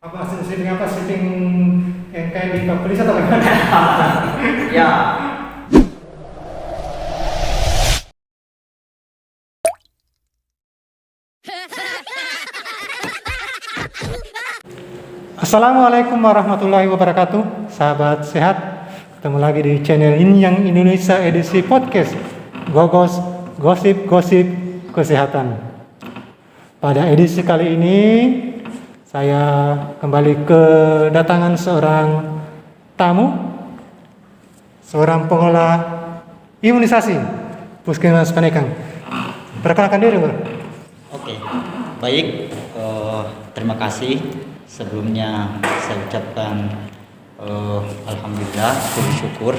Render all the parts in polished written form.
Apa setting yang kayak di Pakulis atau gimana? Ya, Assalamualaikum warahmatullahi wabarakatuh, sahabat sehat. Ketemu lagi di channel ini yang Indonesia edisi podcast Gogos Gosip Kesehatan. Pada edisi kali ini saya kembali kedatangan seorang tamu, seorang pengelola imunisasi Puskesmas Panekang. Perkenalkan diri, Bro. oke. Baik, terima kasih. Sebelumnya saya ucapkan alhamdulillah, syukur.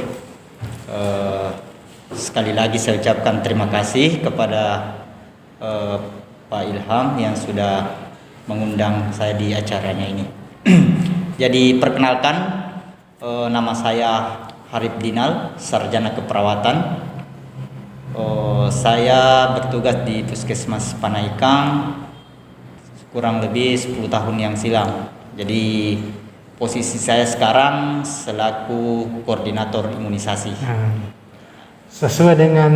Sekali lagi saya ucapkan terima kasih kepada Pak Ilham yang sudah mengundang saya di acaranya ini. Jadi perkenalkan, nama saya Harib Dinal, sarjana keperawatan. Saya bertugas di Puskesmas Panaikang kurang lebih 10 tahun yang silam. Jadi posisi saya sekarang selaku koordinator imunisasi. Sesuai dengan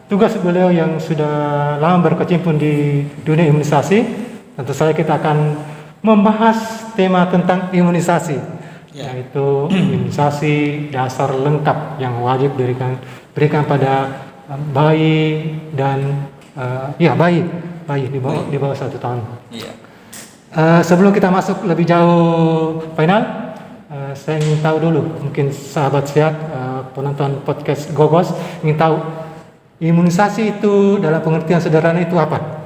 tugas beliau yang sudah lama berkecimpung di dunia imunisasi, tentu saja kita akan membahas tema tentang imunisasi, yaitu imunisasi dasar lengkap yang wajib berikan pada bayi dan bayi di bawah 1 tahun. Iya. Sebelum kita masuk lebih jauh final, saya ingin tahu dulu, mungkin sahabat sehat, penonton podcast Gogos ingin tahu imunisasi itu dalam pengertian sederhana itu apa?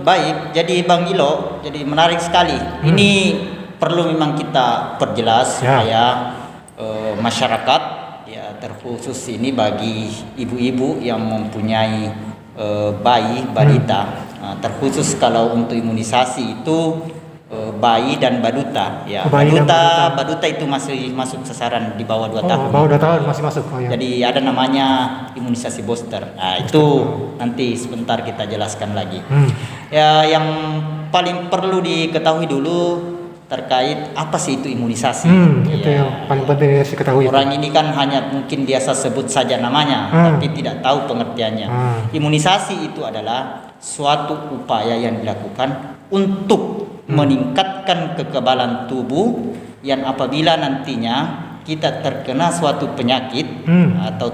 Baik, jadi Bang Ilo, jadi menarik sekali. Ini perlu memang kita perjelas supaya masyarakat, ya terkhusus ini bagi ibu-ibu yang mempunyai bayi balita. Terkhusus kalau untuk imunisasi itu bayi dan baduta, ya. Baduta itu masih masuk sasaran di bawah 2 tahun. Bawah 2 tahun masih masuk. Ya. Jadi ada namanya imunisasi booster. Nah, itu nanti sebentar kita jelaskan lagi. Ya, yang paling perlu diketahui dulu terkait apa sih itu imunisasi. Itu yang paling penting harus diketahui. Orang ini kan hanya mungkin biasa sebut saja namanya, tapi tidak tahu pengertiannya. Imunisasi itu adalah suatu upaya yang dilakukan untuk meningkatkan kekebalan tubuh yang apabila nantinya kita terkena suatu penyakit atau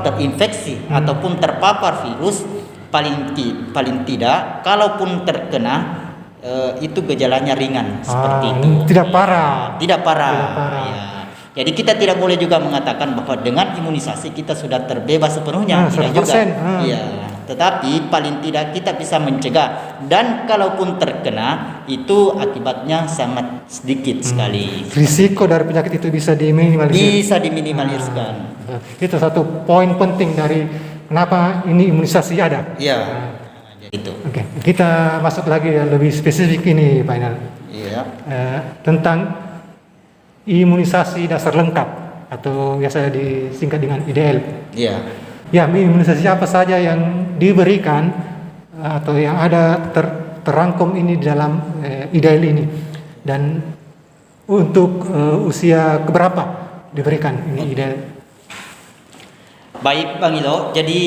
terinfeksi ataupun terpapar virus, paling tidak kalaupun terkena itu gejalanya ringan seperti itu. Tidak parah. Tidak parah. Ya. Jadi kita tidak boleh juga mengatakan bahwa dengan imunisasi kita sudah terbebas sepenuhnya, tidak juga. Iya. Tetapi paling tidak kita bisa mencegah, dan kalaupun terkena itu akibatnya sangat sedikit sekali. Risiko dari penyakit itu bisa diminimaliskan. Itu satu poin penting dari kenapa ini imunisasi ada. Iya. Itu. Oke, kita masuk lagi yang lebih spesifik ini, Pak Inal. Iya. Tentang imunisasi dasar lengkap atau biasa disingkat dengan IDL. Iya. Ya, imunisasi apa saja yang diberikan atau yang ada terangkum ini di dalam IDL ini, dan untuk usia keberapa diberikan ini IDL? Baik, Bang Ilo. Jadi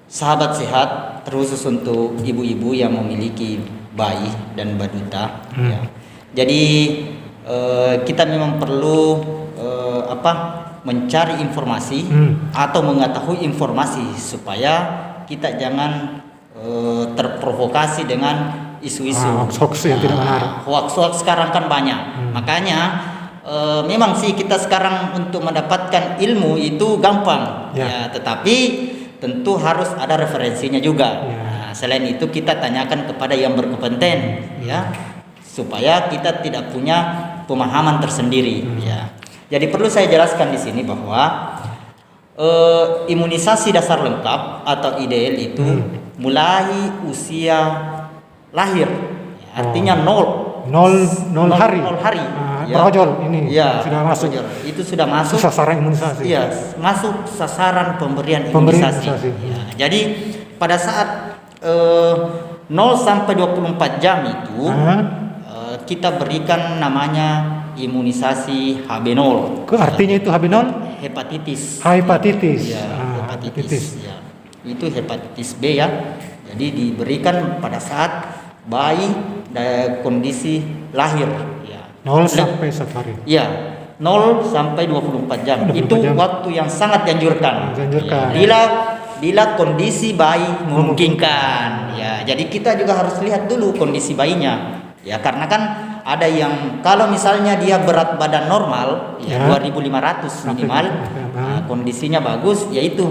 sahabat sehat, terkhusus untuk ibu-ibu yang memiliki bayi dan baduta, ya. Jadi kita memang perlu mencari informasi atau mengetahui informasi supaya kita jangan terprovokasi dengan isu-isu hoax yang tidak benar. Hoax sekarang kan banyak. Makanya memang sih kita sekarang untuk mendapatkan ilmu itu gampang, ya, tetapi tentu harus ada referensinya juga. Nah, selain itu kita tanyakan kepada yang berkompeten, ya, supaya kita tidak punya pemahaman tersendiri, ya. Jadi perlu saya jelaskan di sini bahwa imunisasi dasar lengkap atau IDL itu mulai usia lahir, ya, artinya 0 hari. Brojol ini sudah masuk. Itu sudah masuk sasaran imunisasi. Iya, masuk sasaran pemberian imunisasi. Ya, jadi pada saat 0 sampai 24 jam itu kita berikan namanya imunisasi HB0. Artinya itu HB0? Hepatitis. Hepatitis. Ya, hepatitis. Ya. Itu hepatitis B ya. Jadi diberikan pada saat bayi kondisi lahir. Ya. 0 sampai 1 hari. Ya, 0 sampai 24 jam. 24 Itu jam. waktu yang sangat dianjurkan. Dianjurkan. Ya. Bila kondisi bayi memungkinkan. Ya, jadi kita juga harus lihat dulu kondisi bayinya. Ya, karena kan ada yang kalau misalnya dia berat badan normal ya 2500 minimal, kondisinya bagus, yaitu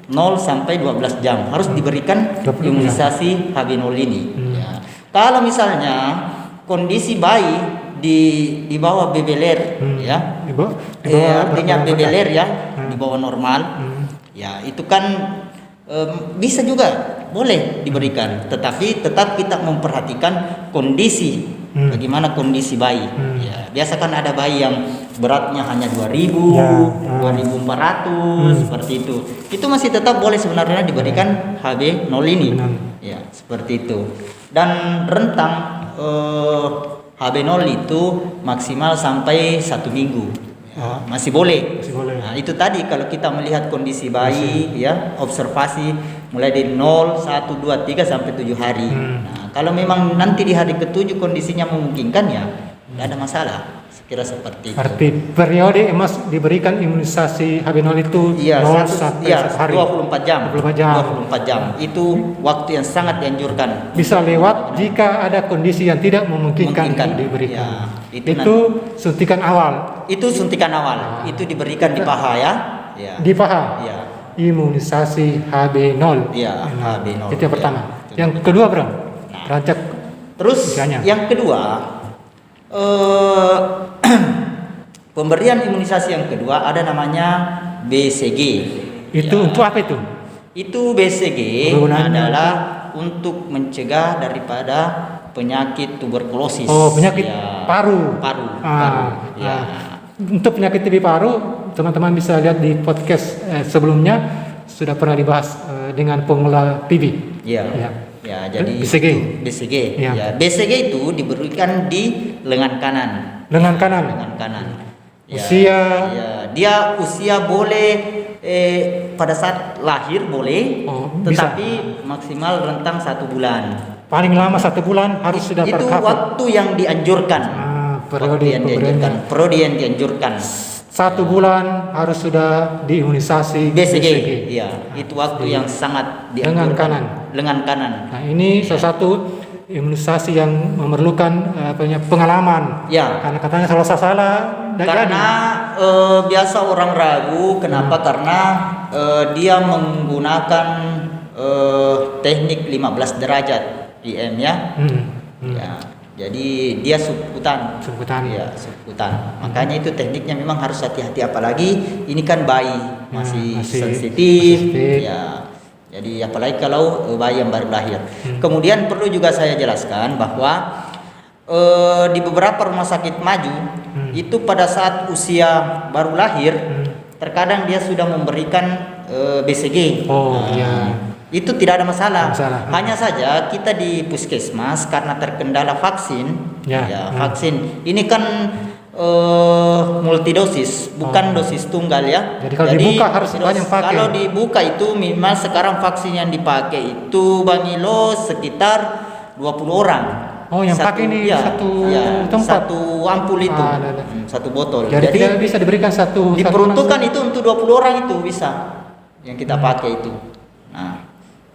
0 sampai 12 jam harus diberikan imunisasi HB0 ini. Ya. Kalau misalnya kondisi bayi di bawah BB-ler ya. Artinya BB-ler ya, di bawah normal. Ya, itu kan bisa juga boleh diberikan, tetapi tetap kita memperhatikan kondisi bagaimana kondisi bayi. Ya, biasa kan ada bayi yang beratnya hanya 2000, 2400 seperti itu. Itu masih tetap boleh sebenarnya diberikan HB0 ini. Ya, seperti itu. Dan rentang HB0 itu maksimal sampai 1 minggu. Ya, masih boleh. Nah, itu tadi kalau kita melihat kondisi bayi ya, observasi mulai dari 0, 1, 2, 3 sampai 7 hari. Nah, kalau memang nanti di hari ke-7 kondisinya memungkinkan ya tidak ada masalah. Kira seperti itu. Arti periode Mas diberikan imunisasi HB0 itu 0 sampai 1 hari. 24 jam. 24 jam. 24 jam. Itu waktu yang sangat dianjurkan. Bisa lewat jika ada kondisi yang tidak memungkinkan diberikan. Ya, itu suntikan awal. Itu suntikan awal. Itu diberikan di paha ya. Ya. Di paha. Ya. Imunisasi HB0. Ya, HB0. Itu yang pertama. Yang kedua, Bro. Rancak. Terus misalnya. Yang kedua, pemberian imunisasi yang kedua ada namanya BCG. Itu untuk apa itu? Itu BCG adalah untuk mencegah daripada penyakit tuberkulosis. Oh, penyakit paru. Paru. Ya. Untuk penyakit TB paru, teman-teman bisa lihat di podcast sebelumnya sudah pernah dibahas dengan pengelola TB. Ya. Ya, jadi BCG. BCG. Ya. Ya, BCG itu diberikan di lengan kanan. Lengan kanan. Lengan kanan. Ya, usia. Ya, dia usia boleh pada saat lahir boleh, tetapi maksimal rentang 1 bulan. Paling lama 1 bulan harus sudah itu tercover. waktu yang dianjurkan. Periode yang dianjurkan. 1 bulan harus sudah diimunisasi BCG. Iya, itu waktu yang sangat dianjurkan. Lengan kanan. Nah, ini salah satu imunisasi yang memerlukan pengalaman. Ya. Karena katanya salah karena biasa orang ragu kenapa? Karena dia menggunakan teknik 15 derajat IM ya. Ya. Jadi dia subkutan. Ya, subkutan. Makanya itu tekniknya memang harus hati-hati, apalagi ini kan bayi masih sensitif. Ya. Jadi apalagi kalau bayi yang baru lahir. Kemudian perlu juga saya jelaskan bahwa di beberapa rumah sakit maju itu pada saat usia baru lahir terkadang dia sudah memberikan BCG. Itu tidak ada masalah. Hanya saja kita di puskesmas karena terkendala vaksin, vaksin ini kan multidosis, bukan dosis tunggal ya. Jadi kalau dibuka harus banyak pakai. Kalau dibuka itu minimal sekarang vaksin yang dipakai itu Bang Ilo sekitar 20 orang. Oh, yang pakai ini satu ampul itu, satu botol. Jadi tidak bisa diberikan satu. Diperuntukkan itu untuk 20 orang itu bisa yang kita pakai itu. Nah,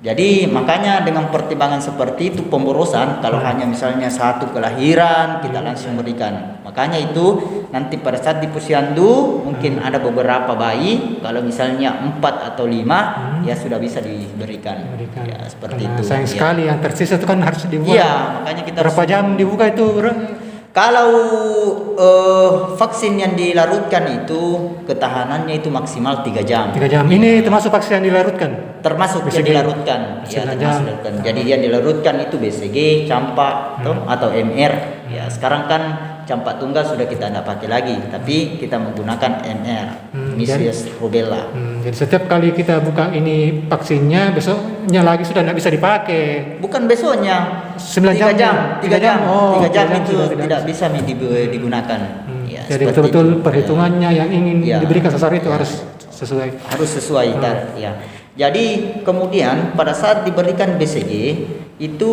jadi makanya dengan pertimbangan seperti itu pemborosan, kalau hanya misalnya 1 kelahiran kita langsung berikan. Makanya itu nanti pada saat di posyandu mungkin ada beberapa bayi, kalau misalnya 4 atau 5 ya sudah bisa diberikan. Ya, seperti itu. Sayang sekali yang tersisa itu kan harus dibuka. Iya, makanya kita berapa jam dibuka itu, Bro? Kalau vaksin yang dilarutkan itu ketahanannya itu maksimal 3 jam. 3 jam. Ini termasuk vaksin yang dilarutkan? Termasuk yang dilarutkan. Ya, termasuk dilarutkan. Jadi yang dilarutkan itu BCG, campak atau MR. Ya, sekarang kan campak tunggal sudah kita tidak pakai lagi, tapi kita menggunakan MR, measles rubella. Jadi setiap kali kita buka ini vaksinnya, besoknya lagi sudah tidak bisa dipakai. Bukan besoknya, 9 3 jam, 3 jam, Oh, 3 jam 3 itu sudah tidak bisa digunakan. Ya, jadi seperti betul-betul itu. perhitungannya yang ingin Ya. diberikan sasaran itu Ya. harus sesuai. Harus sesuai, ya. Jadi kemudian pada saat diberikan BCG itu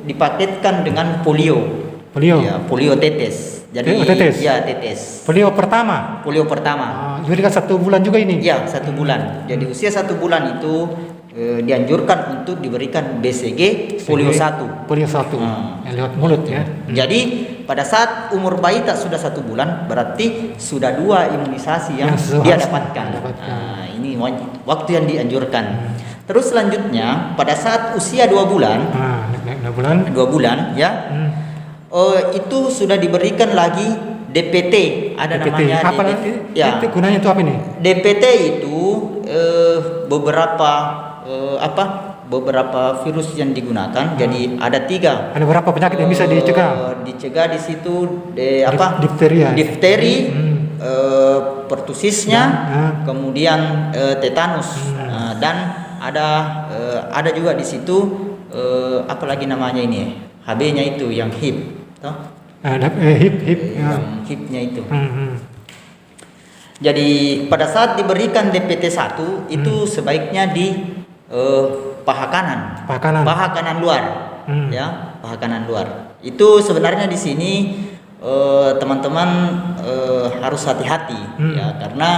dipaketkan dengan polio. Polio. Ya, polio tetes. Jadi tetes. ya tetes. Polio pertama. Polio pertama. Diberikan 1 bulan juga ini. Ya, 1 bulan. Jadi usia 1 bulan itu dianjurkan untuk diberikan BCG polio 1. Polio 1. Yang lewat mulut ya. Jadi pada saat umur bayi tak sudah 1 bulan, berarti sudah 2 imunisasi yang dia dapatkan. Nah, ini waktu yang dianjurkan. Terus selanjutnya pada saat usia 2 bulan, 2 bulan ya, itu sudah diberikan lagi DPT, ada DPT. namanya Apa DPT. Ya. itu gunanya itu apa ini? DPT itu beberapa virus yang digunakan. Jadi ada 3. Ada berapa penyakit yang bisa dicegah? Dicegah di situ Difteri. pertusisnya, kemudian tetanus, dan ada juga di situ apa lagi namanya ini, HB-nya itu yang HIV, toh? HIV. Yang HIV-nya itu. Jadi pada saat diberikan DPT 1 itu sebaiknya di paha kanan luar, ya, paha kanan luar. Itu sebenarnya di sini teman-teman harus hati-hati, ya, karena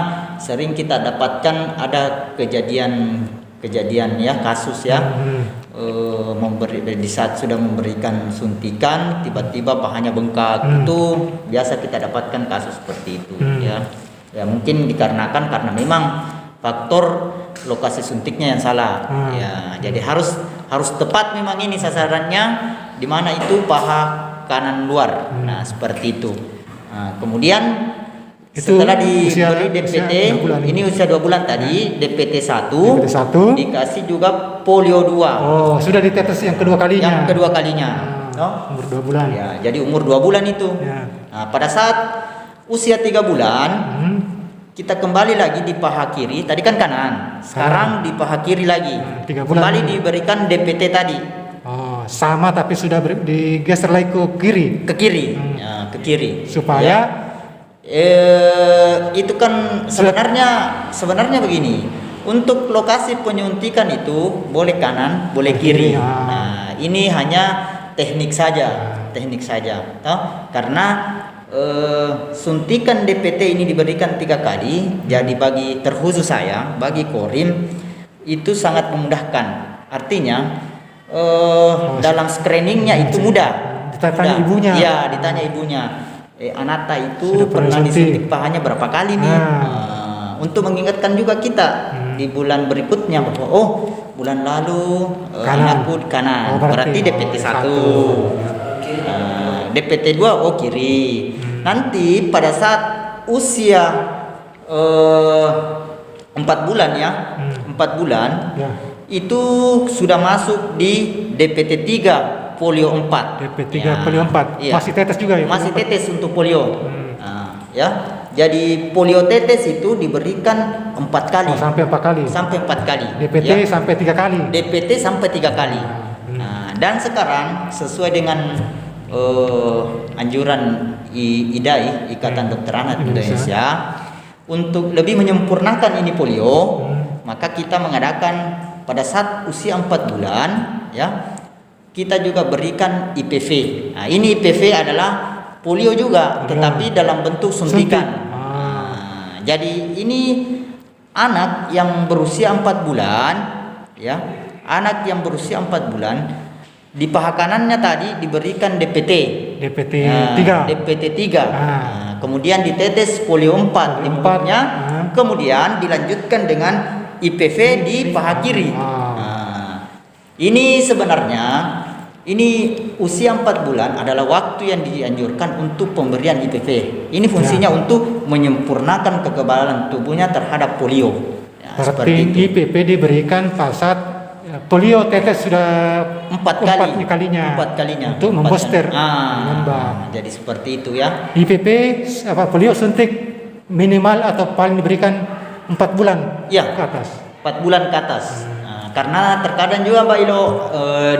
sering kita dapatkan ada kejadian ya, kasus ya, di saat sudah memberikan suntikan tiba-tiba pahanya bengkak. Itu biasa kita dapatkan kasus seperti itu, ya. Ya mungkin dikarenakan karena memang faktor lokasi suntiknya yang salah, ya. Jadi harus tepat memang ini sasarannya di mana itu paha kanan luar. Nah, seperti itu. Nah, kemudian itu setelah diberi DPT, ini usia 2 bulan tadi, DPT 1, dikasih juga polio 2. Oh, sudah ditetes yang kedua kalinya. Yang kedua kalinya. Umur 2 bulan. Ya, jadi umur 2 bulan itu. Ya. Nah, pada saat usia 3 bulan, kita kembali lagi di paha kiri. Tadi kan kanan, sekarang di paha kiri lagi. 3 bulan. Kembali diberikan DPT tadi. Oh, sama tapi sudah digeser lagi ke kiri. Ke kiri, ya, ke kiri. Supaya itu kan sebenarnya begini. Untuk lokasi penyuntikan itu boleh kanan, boleh kiri. Nah, ini hanya teknik saja, toh? Karena suntikan DPT ini diberikan 3 kali. Jadi terkhusus saya, bagi korim itu sangat memudahkan. Artinya dalam screeningnya itu mudah. Ditanya ibunya. Ya, ditanya ibunya. Anata itu pernah disuntik pahanya berapa kali nih? Untuk mengingatkan juga kita di bulan berikutnya bahwa bulan lalu anakku kanan, berarti DPT 1. DPT 2 kiri. Nanti pada saat usia 4 bulan ya, 4 bulan itu sudah masuk di DPT 3 polio 4. DPT 3 polio 4. Ya. Masih tetes juga ya? Masih tetes untuk polio. Ya. Jadi polio tetes itu diberikan 4 kali. Sampai 4 kali. Sampai 4 kali. DPT ya. Sampai 3 kali. DPT sampai 3 kali. Dan sekarang sesuai dengan anjuran IDAI, Ikatan Dokter Anak Indonesia, untuk lebih menyempurnakan ini polio, maka kita mengadakan pada saat usia 4 bulan, ya, kita juga berikan IPV. Nah, ini IPV adalah polio juga, tetapi dalam bentuk suntikan. Jadi ini anak yang berusia 4 bulan, ya, anak yang berusia 4 bulan, di paha kanannya tadi diberikan DPT 3. DPT 3. Kemudian ditetes polio 4 di mulutnya, kemudian dilanjutkan dengan IPV di paha kiri. Ini sebenarnya usia 4 bulan adalah waktu yang dianjurkan untuk pemberian IPV. Ini fungsinya untuk menyempurnakan kekebalan tubuhnya terhadap polio. Berarti IPV diberikan pada saat polio tetes sudah 4 kalinya untuk 4 membooster. Jadi seperti itu ya. IPP polio suntik minimal atau paling diberikan 4 bulan Ya, ke atas. 4 bulan ke atas. Karena terkadang juga Mbak Ilo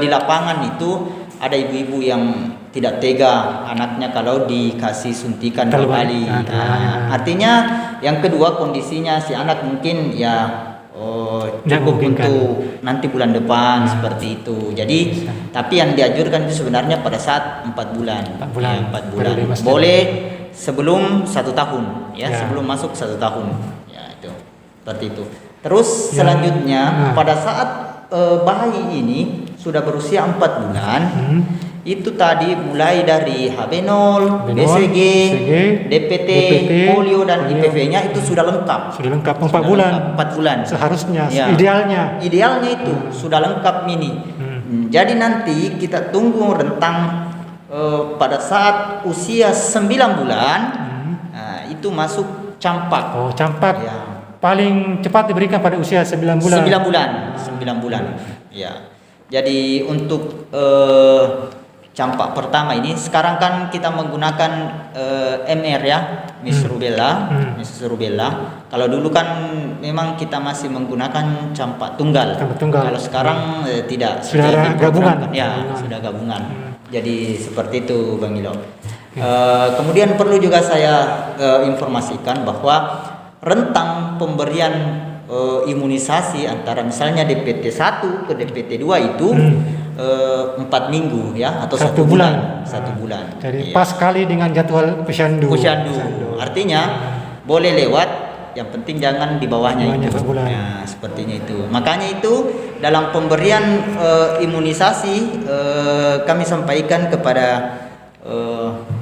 di lapangan itu ada ibu-ibu yang tidak tega anaknya kalau dikasih suntikan 2 kali. Artinya yang kedua kondisinya si anak mungkin ya cukup untuk nanti bulan depan seperti itu. Jadi tapi yang dianjurkan itu sebenarnya pada saat 4 bulan. 4 bulan. Boleh sebelum 1 tahun ya, sebelum masuk 1 tahun. Ya itu. Seperti itu. Terus selanjutnya pada saat bayi ini sudah berusia 4 bulan, itu tadi mulai dari HB0, BCG, DPT, polio dan IPV-nya itu sudah lengkap. Sudah lengkap 4 bulan. 4 bulan. Seharusnya Ya. Idealnya itu sudah lengkap ini. Jadi nanti kita tunggu rentang pada saat usia 9 bulan itu masuk campak. Oh, campak. Ya. Paling cepat diberikan pada usia 9 bulan. 9 bulan. Ya. Jadi untuk campak pertama ini sekarang kan kita menggunakan MR ya, Measles Rubella. Kalau dulu kan memang kita masih menggunakan campak tunggal. Kalau sekarang tidak. Sudah gabungan. Ya, sudah gabungan. Jadi seperti itu Bang Ilo. Kemudian perlu juga saya informasikan bahwa rentang pemberian imunisasi antara misalnya DPT 1 ke DPT 2 itu 4 minggu ya atau 1 bulan. 1 bulan. Jadi pas sekali dengan jadwal posyandu. Artinya boleh lewat, yang penting jangan di bawahnya itu. Ya, sepertinya itu. Makanya itu dalam pemberian imunisasi kami sampaikan kepada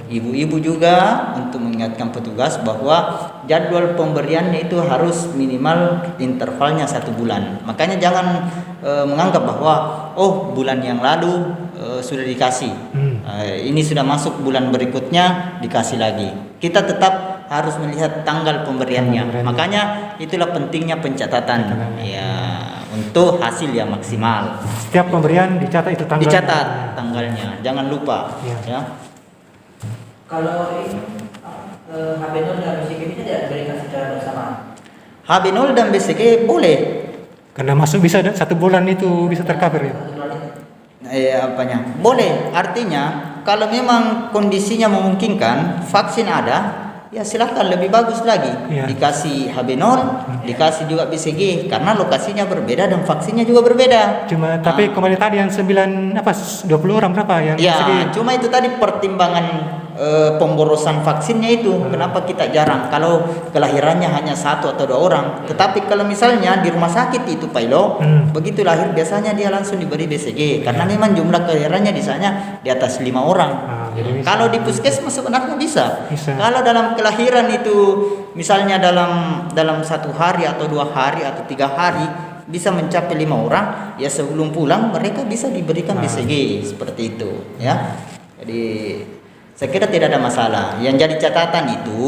ibu-ibu juga untuk mengingatkan petugas bahwa jadwal pemberiannya itu harus minimal intervalnya 1 bulan. Makanya jangan menganggap bahwa bulan yang lalu sudah dikasih, ini sudah masuk bulan berikutnya dikasih lagi. Kita tetap harus melihat tanggal pemberiannya. Makanya itulah pentingnya pencatatan ya untuk hasil yang maksimal. Setiap pemberian dicatat itu tanggalnya. Dicatat tanggalnya, jangan lupa ya. Kalau HB0 dan BCG ini tidak diberikan secara bersamaan. HB0 dan BCG boleh. Karena masuk bisa 1 bulan itu bisa tercover ya. Apanya? Boleh. Artinya kalau memang kondisinya memungkinkan, vaksin ada, ya silahkan lebih bagus lagi. Dikasih HB0, dikasih juga BCG karena lokasinya berbeda dan vaksinnya juga berbeda. Tapi kembali tadi yang 20 orang berapa yang ya, cuma itu tadi pertimbangan pemborosan vaksinnya itu. Kenapa kita jarang kalau kelahirannya hanya 1 atau 2 orang. Tetapi kalau misalnya di rumah sakit itu Pak Ilo, begitu lahir biasanya dia langsung diberi BCG karena memang jumlah kelahirannya di sana di atas 5 orang. Kalau di puskesmas sebenarnya bisa. Kalau dalam kelahiran itu misalnya dalam 1 hari atau 2 hari atau 3 hari bisa mencapai 5 orang, ya sebelum pulang mereka bisa diberikan BCG seperti itu ya. Jadi saya kira tidak ada masalah. Yang jadi catatan itu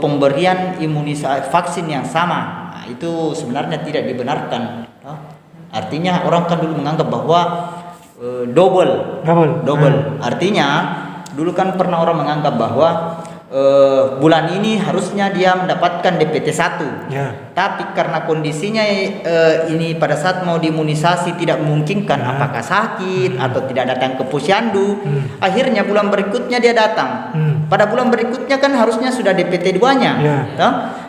pemberian imunisasi vaksin yang sama. Itu sebenarnya tidak dibenarkan. Artinya orang kan dulu menganggap bahwa double. Artinya dulu kan pernah orang menganggap bahwa bulan ini harusnya dia mendapatkan DPT 1. Tapi karena kondisinya ini pada saat mau diimunisasi tidak memungkinkan, apakah sakit atau tidak datang ke posyandu, akhirnya bulan berikutnya dia datang. Pada bulan berikutnya kan harusnya sudah DPT 2-nya.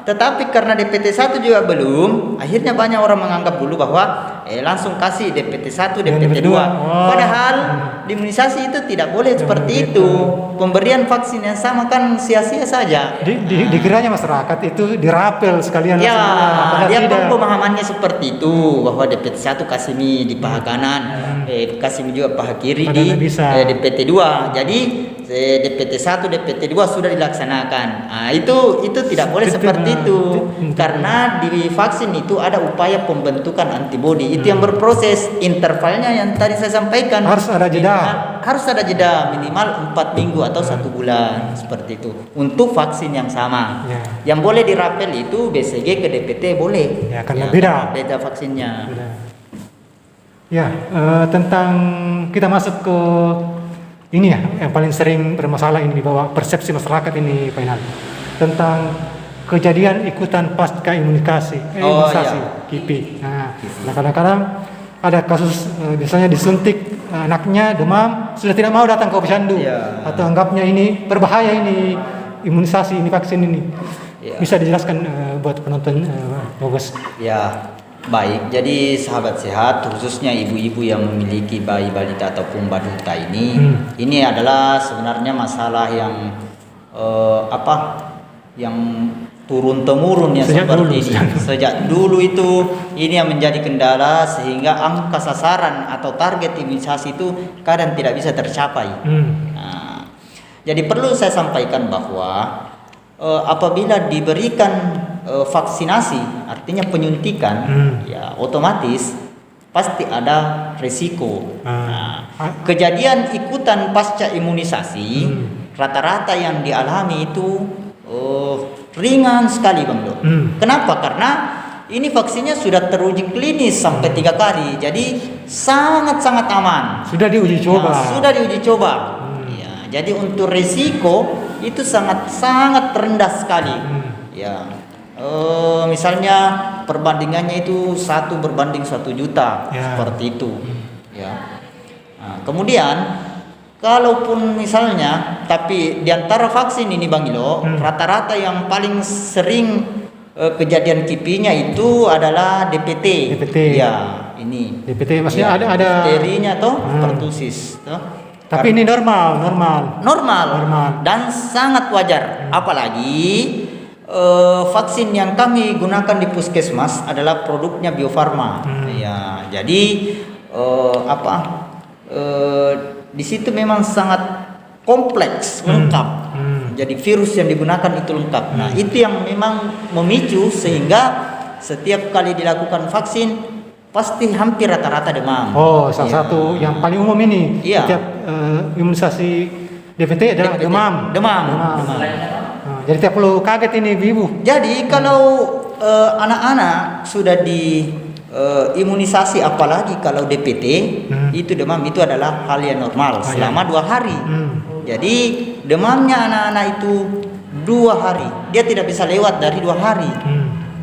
Tetapi karena DPT 1 juga belum, akhirnya banyak orang menganggap dulu bahwa langsung kasih DPT 1, DPT 2. Padahal imunisasi itu tidak boleh seperti itu. Pemberian vaksin yang sama kan sia-sia saja. Dikiranya masyarakat itu dirapel sekalian. Dia pun pemahamannya seperti itu bahwa DPT 1 kasih mie di paha kanan, kasih mie juga paha kiri di DPT 2. Jadi DPT 1, DPT 2 sudah dilaksanakan. Itu tidak boleh seperti itu. Karena di vaksin itu ada upaya pembentukan antibodi. Itu yang berproses. Intervalnya yang tadi saya sampaikan. Harus ada jeda. Harus ada jeda minimal 4 minggu atau 1 bulan seperti itu. Untuk vaksin yang sama. Yang boleh dirapel itu BCG ke DPT boleh. Karena beda vaksinnya. Ya, tentang kita masuk ke ini ya, yang paling sering bermasalah ini di bawah persepsi masyarakat ini, Pak Inan, tentang kejadian ikutan pasca imunisasi, imunisasi KIPI. Nah, kadang-kadang ada kasus biasanya disuntik anaknya demam, sudah tidak mau datang ke posyandu, atau anggapnya ini berbahaya, ini imunisasi, ini vaksin ini. Bisa dijelaskan buat penonton, Bagus? Ya. Baik, jadi sahabat sehat, khususnya ibu-ibu yang memiliki bayi balita ataupun baduta ini adalah sebenarnya masalah yang yang turun temurun ya, seperti ini. Sejak dulu itu ini yang menjadi kendala sehingga angka sasaran atau target imunisasi itu kadang tidak bisa tercapai. Nah, jadi perlu saya sampaikan bahwa apabila diberikan vaksinasi, artinya penyuntikan, ya otomatis pasti ada resiko. Nah, kejadian ikutan pasca imunisasi rata-rata yang dialami itu ringan sekali, Bang Do. Kenapa? Karena ini vaksinnya sudah teruji klinis sampai 3 kali, jadi sangat-sangat aman. Sudah diuji coba. Nah, sudah diuji coba. Ya, jadi untuk resiko itu sangat-sangat rendah sekali. Ya. Misalnya perbandingannya itu 1 berbanding 1 juta, seperti itu. Ya. Nah, kemudian kalaupun misalnya, tapi diantara vaksin ini Bang Ilo, rata-rata yang paling sering kejadian KIPI-nya itu adalah DPT. Ya, ini. DPT maksudnya ada difterinya toh, pertusis toh. Tapi ini normal dan sangat wajar. Apalagi vaksin yang kami gunakan di puskesmas adalah produknya Bio Farma. Ya, jadi di situ memang sangat kompleks, lengkap. Jadi virus yang digunakan itu lengkap. Nah, itu yang memang memicu sehingga setiap kali dilakukan vaksin pasti hampir rata-rata demam. Salah satu yang paling umum ini. Setiap imunisasi DPT adalah demam. Jadi tidak perlu kaget ini ibu. Jadi kalau anak-anak sudah di imunisasi, apalagi kalau DPT itu demam itu adalah hal yang normal selama 2 hari. Jadi demamnya anak-anak itu 2 hari, dia tidak bisa lewat dari 2 hari.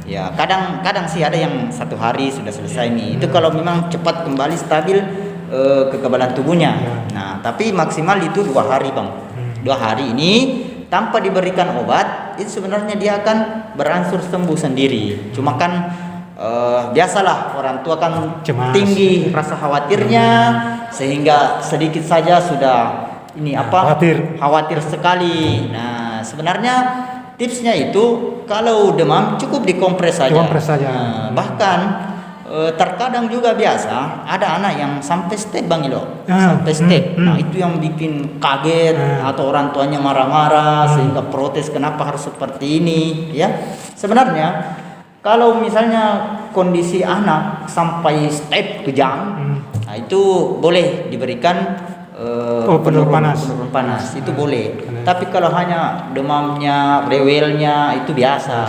Ya, kadang sih ada yang 1 hari sudah selesai nih. Itu kalau memang cepat kembali stabil kekebalan tubuhnya. Nah, tapi maksimal itu 2 hari, Bang. 2 hari ini tanpa diberikan obat, itu sebenarnya dia akan berangsur sembuh sendiri. Cuma kan biasalah orang tua kan cemas, tinggi rasa khawatirnya, sehingga sedikit saja sudah khawatir sekali. Nah, sebenarnya tipsnya itu kalau demam cukup dikompres saja. Bahkan terkadang juga biasa ada anak yang sampai step Bang Ilo, sampai step. Nah, itu yang bikin kaget atau orang tuanya marah-marah sehingga protes kenapa harus seperti ini, ya. Sebenarnya kalau misalnya kondisi anak sampai step kejam, nah itu boleh diberikan penurun panas itu boleh. Tapi kalau hanya demamnya, rewelnya itu biasa.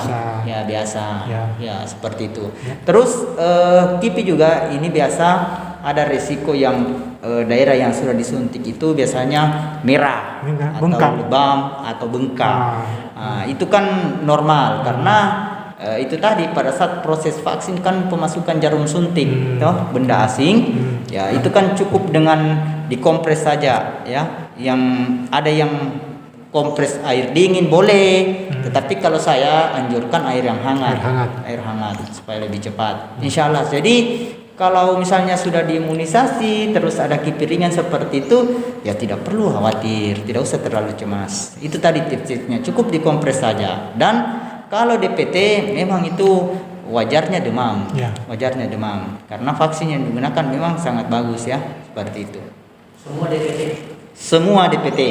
Ya seperti itu. Terus KIPI juga ini biasa ada resiko yang daerah yang sudah disuntik itu biasanya merah atau lebam atau bengkak. Itu kan normal karena itu tadi pada saat proses vaksin kan pemasukan jarum suntik, benda asing, ya itu kan cukup dengan dikompres saja, ya. Yang ada yang kompres air dingin boleh, tetapi kalau saya anjurkan air yang hangat, air hangat supaya lebih cepat. Insya Allah. Jadi kalau misalnya sudah diimunisasi terus ada KIPI ringan seperti itu, ya tidak perlu khawatir, tidak usah terlalu cemas. Itu tadi tips-tipsnya, cukup dikompres saja. Dan kalau DPT memang itu wajarnya demam, wajarnya demam karena vaksin yang digunakan memang sangat bagus, ya, seperti itu. Semua DPT. Semua DPT.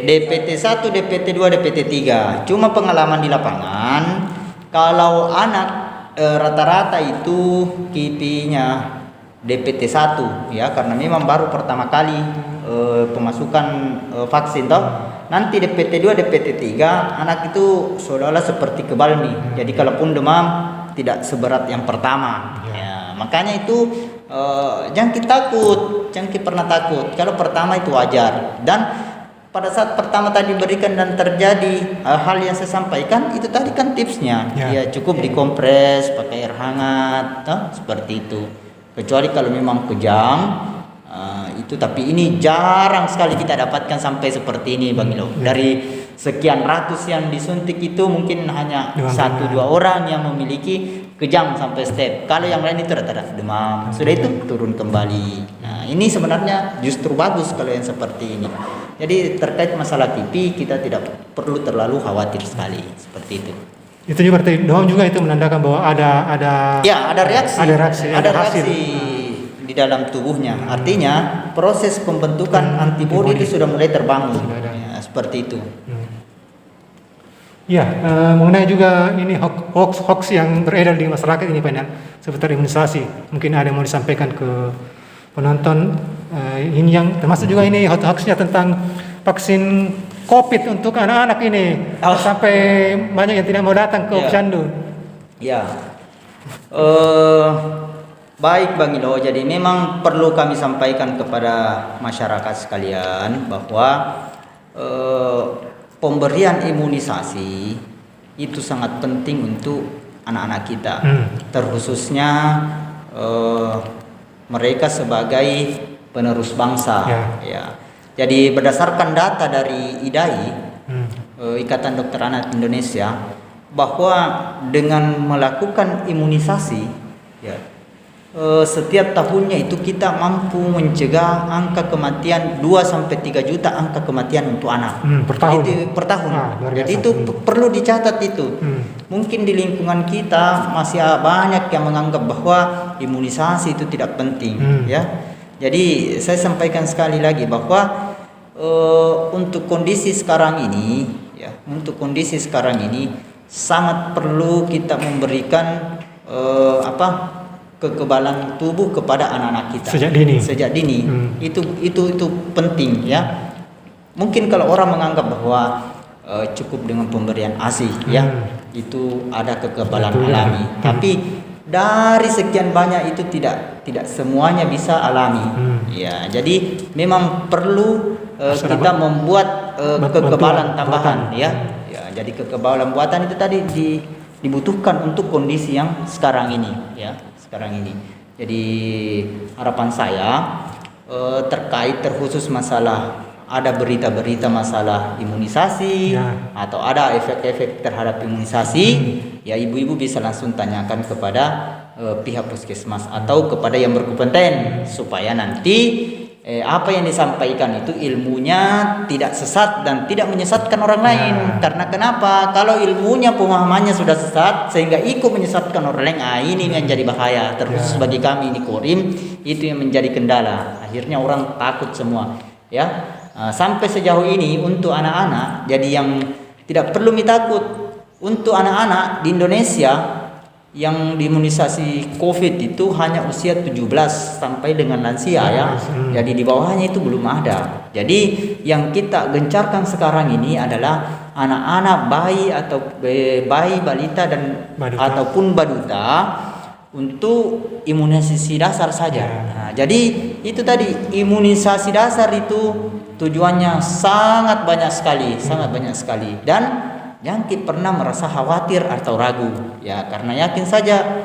DPT 1, DPT 2, DPT 3. Cuma pengalaman di lapangan, kalau anak rata-rata itu KIPI-nya DPT 1, ya, karena memang baru pertama kali pemasukan vaksin toh. Nanti DPT 2, DPT 3 anak itu seolah-olah seperti kebal nih. Jadi kalaupun demam tidak seberat yang pertama. Ya, makanya itu jangan kita takut, jangan kita pernah takut. Kalau pertama itu wajar, dan pada saat pertama tadi berikan dan terjadi hal yang saya sampaikan itu tadi kan tipsnya, ya cukup dikompres pakai air hangat, seperti itu. Kecuali kalau memang kejam itu, tapi ini jarang sekali kita dapatkan sampai seperti ini, Bang Ilo. Dari sekian ratus yang disuntik itu mungkin hanya 1-2 orang yang memiliki kejang sampai step. Kalau yang lain itu rata-rata demam, sudah itu turun kembali. Nah, ini sebenarnya justru bagus kalau yang seperti ini. Jadi terkait masalah TB kita tidak perlu terlalu khawatir sekali, seperti itu. Itu juga berarti demam juga itu menandakan bahwa ada reaksi, ada hasil di dalam tubuhnya. Artinya proses pembentukan antibodi itu sudah mulai terbangun. Ya, seperti itu. Ya, mengenai juga ini hoax yang beredar di masyarakat ini Pak Endang, seputar imunisasi. Mungkin ada yang mau disampaikan ke penonton, ini yang termasuk juga ini hoaxnya tentang vaksin COVID untuk anak-anak ini, sampai banyak yang tidak mau datang ke Posyandu. Ya, baik Bang Ilo. Jadi memang perlu kami sampaikan kepada masyarakat sekalian bahwa pemberian imunisasi itu sangat penting untuk anak-anak kita, terkhususnya mereka sebagai penerus bangsa. Ya. Jadi berdasarkan data dari IDAI, Ikatan Dokter Anak Indonesia, bahwa dengan melakukan imunisasi, setiap tahunnya itu kita mampu mencegah angka kematian 2-3 juta angka kematian untuk anak per tahun. Jadi itu perlu dicatat itu. Mungkin di lingkungan kita masih banyak yang menganggap bahwa imunisasi itu tidak penting, ya. Jadi saya sampaikan sekali lagi bahwa untuk kondisi sekarang ini, sangat perlu kita memberikan kekebalan tubuh kepada anak-anak kita sejak dini. Itu penting, ya. Mungkin kalau orang menganggap bahwa cukup dengan pemberian ASI, itu ada kekebalan alami, tapi dari sekian banyak itu tidak semuanya bisa alami. Ya, jadi memang perlu kita membuat kekebalan tambahan, ya. Jadi kekebalan buatan itu tadi dibutuhkan untuk kondisi yang sekarang ini, ya. Jadi harapan saya terkhusus masalah ada berita-berita masalah imunisasi atau ada efek-efek terhadap imunisasi, ya ibu-ibu bisa langsung tanyakan kepada pihak puskesmas atau kepada yang berkompeten, supaya nanti apa yang disampaikan itu ilmunya tidak sesat dan tidak menyesatkan orang lain. Karena kenapa? Kalau ilmunya pemahamannya sudah sesat sehingga ikut menyesatkan orang lain, ini yang jadi bahaya. Terkhusus bagi kami ini Korim, itu yang menjadi kendala. Akhirnya orang takut semua, ya. Sampai sejauh ini untuk anak-anak, jadi yang tidak perlu takut untuk anak-anak di Indonesia yang diimunisasi COVID itu hanya usia 17 sampai dengan lansia, ya. Jadi di bawahnya itu belum ada. Jadi yang kita gencarkan sekarang ini adalah anak-anak bayi atau bayi balita dan ataupun baduta untuk imunisasi dasar saja. Nah, jadi itu tadi imunisasi dasar itu tujuannya sangat banyak sekali, dan jangan kita pernah merasa khawatir atau ragu, ya, karena yakin saja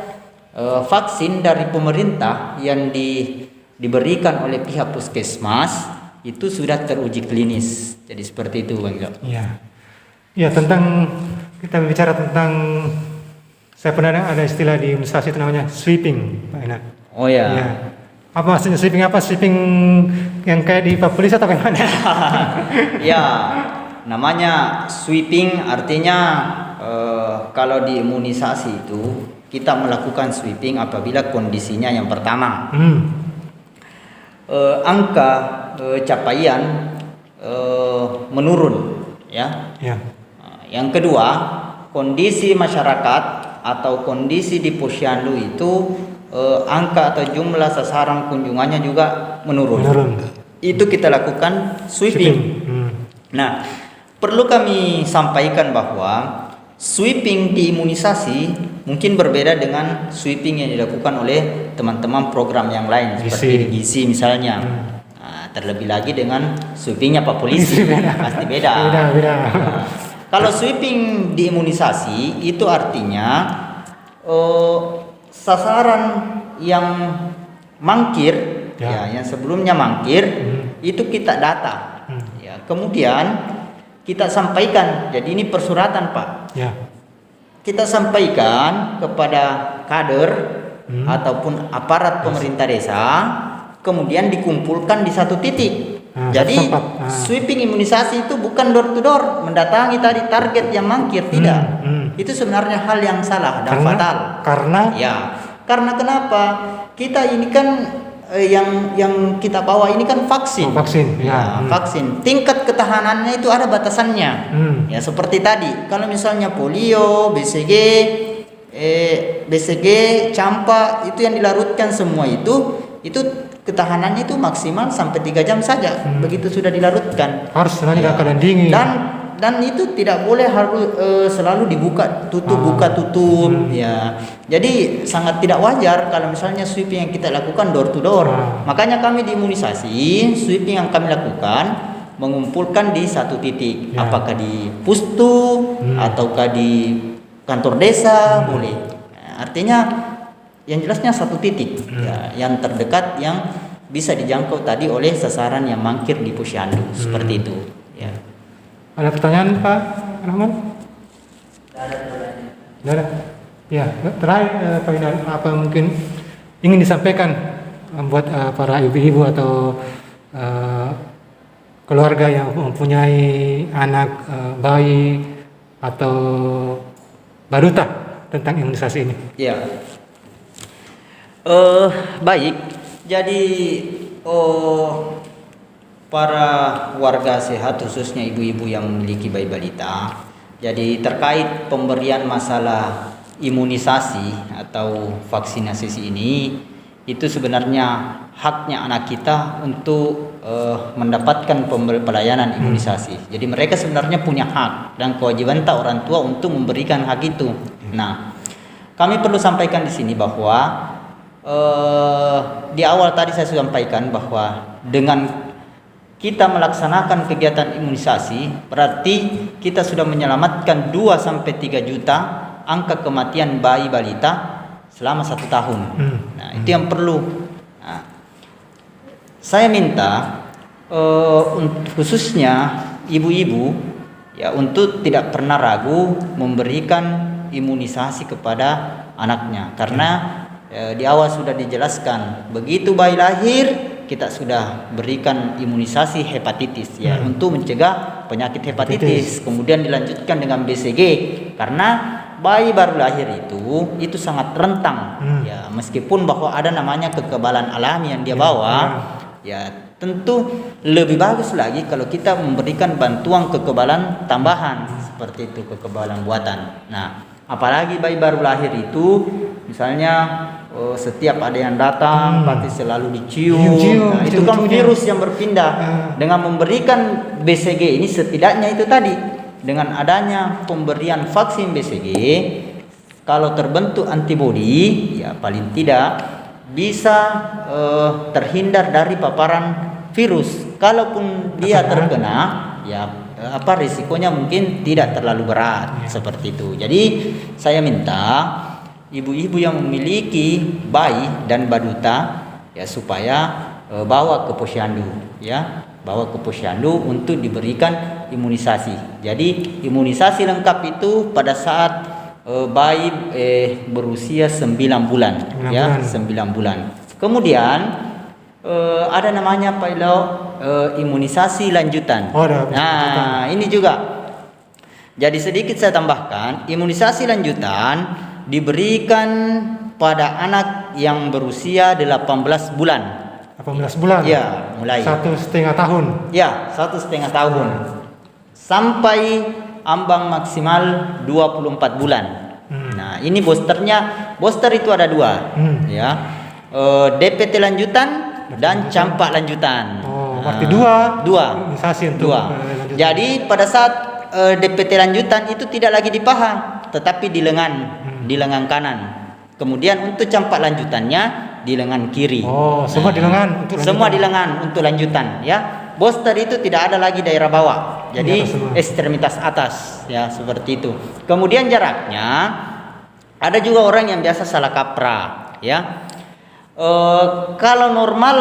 vaksin dari pemerintah yang diberikan oleh pihak puskesmas itu sudah teruji klinis. Jadi seperti itu, Bang. Ya, tentang kita bicara tentang, saya pernah ada istilah di imunisasi itu namanya sweeping, Pak Enak. Oh ya. Apa maksudnya sweeping? Apa sweeping yang kayak di Papulis atau gimana? Ya. Namanya sweeping artinya kalau di imunisasi itu kita melakukan sweeping apabila kondisinya yang pertama angka capaian menurun, ya. Yang kedua, kondisi masyarakat atau kondisi di Posyandu itu angka atau jumlah sasaran kunjungannya juga menurun. Itu kita lakukan sweeping. Nah, perlu kami sampaikan bahwa sweeping di imunisasi mungkin berbeda dengan sweeping yang dilakukan oleh teman-teman program yang lain seperti di gizi misalnya. Nah, terlebih lagi dengan sweepingnya Pak Polisi pasti beda. Nah, kalau sweeping di imunisasi itu artinya sasaran yang mangkir yang sebelumnya mangkir itu kita data. Ya, kemudian kita sampaikan. Jadi ini persuratan, Pak. Ya. Kita sampaikan kepada kader ataupun aparat pemerintah desa, kemudian dikumpulkan di satu titik. Jadi sweeping imunisasi itu bukan door to door, mendatangi tadi target yang mangkir, tidak. Itu sebenarnya hal yang salah dan fatal. Karena kenapa? Kita ini kan yang kita bawa ini kan vaksin. Vaksin. Tingkat ketahanannya itu ada batasannya. Ya seperti tadi, kalau misalnya polio, BCG, campak itu yang dilarutkan semua itu ketahanannya itu maksimal sampai 3 jam saja. Begitu sudah dilarutkan. Harus dalam keadaan dingin. Dan itu tidak boleh harus selalu dibuka tutup ya. Jadi sangat tidak wajar kalau misalnya sweeping yang kita lakukan door to door. Makanya kami di imunisasi sweeping yang kami lakukan mengumpulkan di satu titik, apakah di pustu ataukah di kantor desa boleh. Nah, artinya yang jelasnya satu titik ya, yang terdekat yang bisa dijangkau tadi oleh sasaran yang mangkir di Posyandu seperti itu ya. Ada pertanyaan Pak Rahman? Tidak ada. Ya, terakhir Pak Inal, apa mungkin ingin disampaikan buat para ibu-ibu atau keluarga yang mempunyai anak bayi atau baruta tentang imunisasi ini? Ya, baik. Jadi para warga sehat khususnya ibu-ibu yang memiliki bayi balita, jadi terkait pemberian masalah imunisasi atau vaksinasi ini, itu sebenarnya haknya anak kita untuk mendapatkan pelayanan imunisasi. Jadi mereka sebenarnya punya hak dan kewajiban orang tua untuk memberikan hak itu. Nah, kami perlu sampaikan di sini bahwa di awal tadi saya sudah sampaikan bahwa dengan kita melaksanakan kegiatan imunisasi berarti kita sudah menyelamatkan 2-3 juta angka kematian bayi balita selama 1 tahun. Nah, itu yang perlu. Nah, saya minta khususnya ibu-ibu ya untuk tidak pernah ragu memberikan imunisasi kepada anaknya, karena di awal sudah dijelaskan begitu bayi lahir kita sudah berikan imunisasi hepatitis ya untuk mencegah penyakit hepatitis, kemudian dilanjutkan dengan BCG karena bayi baru lahir itu sangat rentang ya, meskipun bahwa ada namanya kekebalan alami yang dia bawa ya, tentu lebih bagus lagi kalau kita memberikan bantuan kekebalan tambahan seperti itu, kekebalan buatan. Nah, apalagi bayi baru lahir itu misalnya setiap ada yang datang pasti selalu dicium. Nah, itu kan virus yang berpindah. Dengan memberikan BCG ini setidaknya itu tadi, dengan adanya pemberian vaksin BCG, kalau terbentuk antibodi ya paling tidak bisa terhindar dari paparan virus. Kalaupun dia terkena ya risikonya mungkin tidak terlalu berat seperti itu. Jadi saya minta ibu-ibu yang memiliki bayi dan baduta ya supaya bawa ke Posyandu ya, bawa ke Posyandu untuk diberikan imunisasi. Jadi imunisasi lengkap itu pada saat bayi berusia 9 bulan ya, 9 bulan. Kemudian ada namanya Pak Ilo imunisasi lanjutan. Nah, ini juga. Jadi sedikit saya tambahkan, imunisasi lanjutan diberikan pada anak yang berusia 18 bulan. 18 bulan? Ya, mulai 1,5 tahun. Ya, 1,5 tahun. Sampai ambang maksimal 24 bulan. Nah, ini booster itu ada 2. Ya. DPT lanjutan dan campak lanjutan. Berarti 2 imunisasi untuk 2. Jadi pada saat DPT lanjutan itu tidak lagi dipaham. tetapi di lengan kanan. Kemudian untuk campak lanjutannya di lengan kiri. Oh, semua di lengan untuk Semua lanjutan. di lengan untuk lanjutan ya. Booster itu tidak ada lagi daerah bawah. Jadi Di atas semua. ekstremitas atas ya, seperti itu. Kemudian jaraknya ada juga orang yang biasa salah kaprah ya. Kalau normal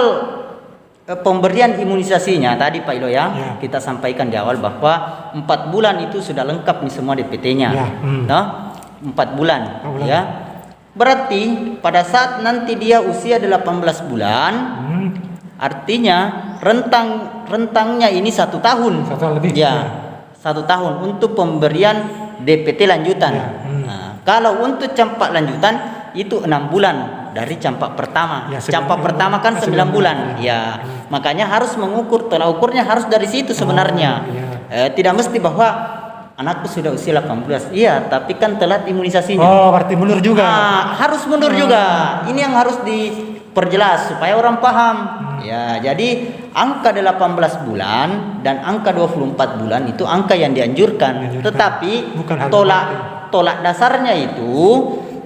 pemberian imunisasinya tadi Pak Ilo ya, kita sampaikan di awal bahwa 4 bulan itu sudah lengkap nih semua DPT-nya. Ya, Nah, 4 bulan ya. Berarti pada saat nanti dia usia 18 bulan, artinya rentangnya ini 1 tahun. 1 tahun lebih. Ya, 1 tahun untuk pemberian DPT lanjutan. Ya, Nah, kalau untuk campak lanjutan itu 6 bulan dari campak pertama. Ya, Campak pertama kan 9 bulan. Ya, makanya harus mengukur, tolak ukurnya harus dari situ sebenarnya. Tidak mesti bahwa anakku sudah usia 18. Iya, tapi kan telat imunisasinya. Oh, berarti mundur juga. Harus mundur juga. Ini yang harus diperjelas supaya orang paham. Ya, jadi angka 18 bulan dan angka 24 bulan itu angka yang dianjurkan. Tetapi Bukan harga tolak dasarnya itu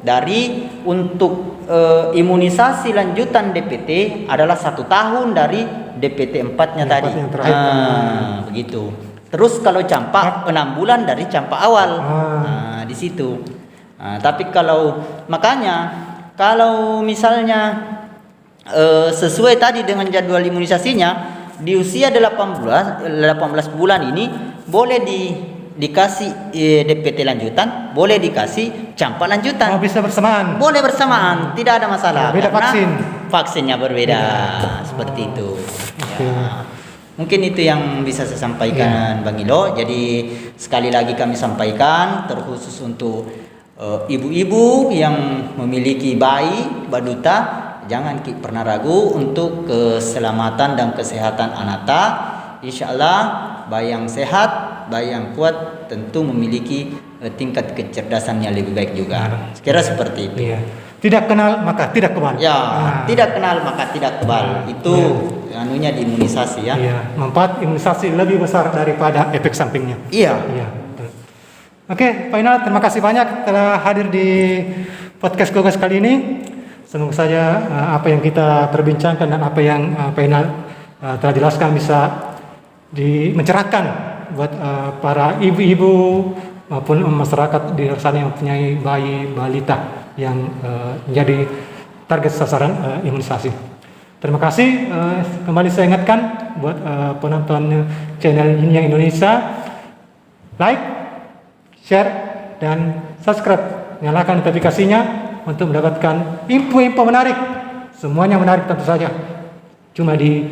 dari untuk imunisasi lanjutan DPT adalah 1 tahun dari DPT 4-nya tadi. yang terakhir. Begitu. Terus kalau campak 6 bulan dari campak awal. Nah, di situ. Nah, tapi makanya kalau misalnya sesuai tadi dengan jadwal imunisasinya di usia 18 bulan ini boleh dikasih DPT lanjutan, boleh dikasih campak lanjutan. Oh, bisa bersamaan. Boleh bersamaan, tidak ada masalah. Beda karena vaksin. Vaksinnya berbeda, seperti itu. Ya. Mungkin itu yang bisa saya sampaikan Bang Ilo. Jadi sekali lagi kami sampaikan terkhusus untuk ibu-ibu yang memiliki bayi baduta, jangan pernah ragu untuk keselamatan dan kesehatan anata. Insya Allah bayi yang sehat, bayi yang kuat tentu memiliki tingkat kecerdasan yang lebih baik juga. Sekira seperti itu. Iya. Tidak kenal maka tidak kebal. Ya, tidak kenal maka tidak kebal. Itu anunya di imunisasi ya. Iya, manfaat imunisasi lebih besar daripada efek sampingnya. Iya. Iya. Betul. Oke, Pak Inal, terima kasih banyak telah hadir di podcast Gogas kali ini. Semoga saja apa yang kita perbincangkan dan apa yang Pak Inal telah jelaskan bisa mencerahkan buat para ibu-ibu maupun masyarakat di luar sana yang mempunyai bayi balita yang menjadi target sasaran imunisasi. Terima kasih. Kembali saya ingatkan buat penonton channel Yin Indonesia, like, share, dan subscribe. Nyalakan notifikasinya untuk mendapatkan info-info menarik. Semuanya menarik tentu saja. Cuma di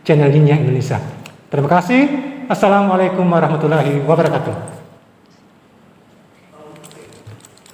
channel Yin Indonesia. Terima kasih. Assalamualaikum warahmatullahi wabarakatuh.